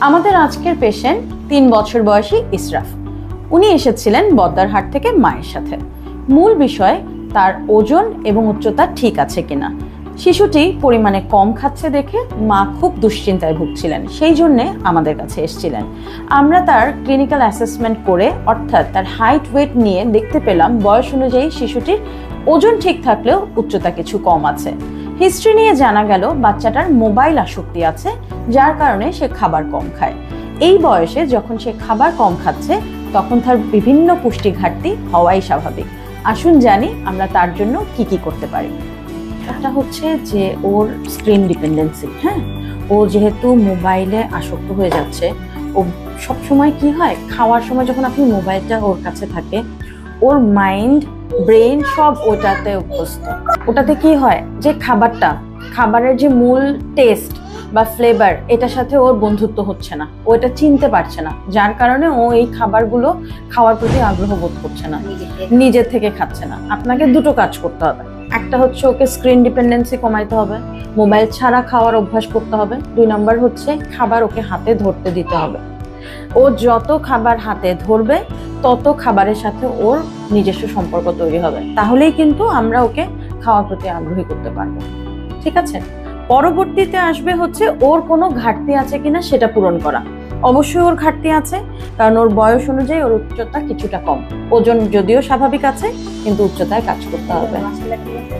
আমাদের আজকের পেশেন্ট 3 বছর বয়সী ইসরাফ। উনি এসেছিলেন বদ্দারহাট থেকে মায়ের সাথে। মূল বিষয় তার ওজন এবং উচ্চতা ঠিক আছে কিনা। শিশুটি পরিমাণে কম খাচ্ছে দেখে মা খুব দুশ্চিন্তায় ভুগছিলেন, সেই জন্যে আমাদের কাছে এসেছিলেন। আমরা তার ক্লিনিক্যাল অ্যাসেসমেন্ট করে অর্থাৎ তার হাইট ওয়েট নিয়ে দেখতে পেলাম বয়স অনুযায়ী শিশুটির ওজন ঠিক থাকলেও উচ্চতা কিছু কম আছে। হিস্ট্রি নিয়ে জানা গেল বাচ্চাটার মোবাইল আসক্তি আছে, যার কারণে সে খাবার কম খায়। এই বয়সে যখন সে খাবার কম খাচ্ছে তখন তার বিভিন্ন পুষ্টি ঘাটতি হওয়াই স্বাভাবিক। আসুন জানি আমরা তার জন্য কি কি করতে পারি। একটা হচ্ছে যে ওর স্ক্রিন ডিপেন্ডেন্সি। ও যেহেতু মোবাইলে আসক্ত হয়ে যাচ্ছে, ও সবসময় কি হয়, খাওয়ার সময় যখন আপনি মোবাইলটা ওর কাছে থাকে, ওর মাইন্ড ব্রেন সব ওটাতে অভ্যস্ত। ওটাতে কি হয় যে খাবারের যে মূল টেস্ট বা ফ্লেভার, এটার সাথে ওর বন্ধুত্ব হচ্ছে না, ও এটা চিনতে পারছে না, যার কারণে ও এই খাবারগুলো খাওয়ার প্রতি আগ্রহ বোধ করছে না, নিজের থেকে খাচ্ছে না। আপনাকে দুটো কাজ করতে হবে। একটা হচ্ছে ওকে স্ক্রিন ডিপেন্ডেন্সি কমাইতে হবে, মোবাইল ছাড়া খাওয়ার অভ্যাস করতে হবে। 2 নম্বর হচ্ছে খাবার ওকে হাতে ধরতে দিতে হবে। ও যত খাবার হাতে ধরবে তত খাবারের সাথে ওর নিজস্ব সম্পর্ক তৈরি হবে, তাহলেই কিন্তু আমরা ওকে খাওয়ার প্রতি আগ্রহী করতে পারবো। ঠিক আছে? পরবর্তীতে আসবে হচ্ছে ওর কোনো ঘাটতি আছে কিনা সেটা পূরণ করা। অবশ্যই ওর ঘাটতি আছে, কারণ ওর বয়স অনুযায়ী ওর উচ্চতা কিছুটা কম। ওজন যদিও স্বাভাবিক আছে, কিন্তু উচ্চতায় কাজ করতে হবে।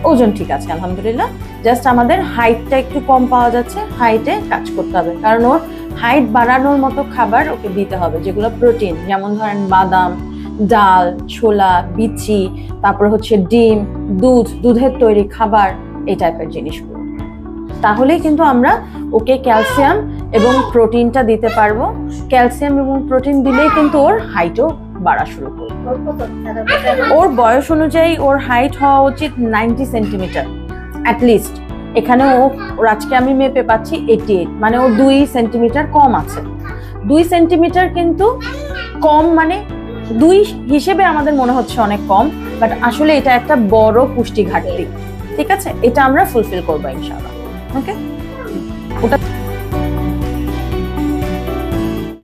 ওজন ঠিক আছে আলহামদুলিল্লাহ, জাস্ট আমাদের হাইটটা একটু কম পাওয়া যাচ্ছে, হাইটে কাজ করতে হবে। কারণ ওর হাইট বাড়ানোর মতো খাবার ওকে দিতে হবে, যেগুলো প্রোটিন, যেমন ধরেন বাদাম, ডাল, ছোলা, বিচি, তারপর হচ্ছে ডিম, দুধের তৈরি খাবার, এই টাইপের জিনিসগুলো। তাহলেই কিন্তু আমরা ওকে ক্যালসিয়াম এবং প্রোটিনটা দিতে পারবো। ক্যালসিয়াম এবং প্রোটিন দিলেই কিন্তু ওর হাইটও বাড়া শুরু করবে। ওর বয়স অনুযায়ী ওর হাইট হওয়া উচিত 90 সেন্টিমিটার অ্যাটলিস্ট। এখানে ওর আজকে আমি মেপে পাচ্ছি 88, মানে ও 2 সেন্টিমিটার কম আছে। 2 সেন্টিমিটার কিন্তু কম, মানে 2 হিসেবে আমাদের মনে হচ্ছে অনেক কম, বাট আসলে এটা একটা বড় পুষ্টি ঘাটতি। ঠিক আছে, এটা আমরা ফুলফিল করবো ইনশাআল্লাহ। ওকে, ওটা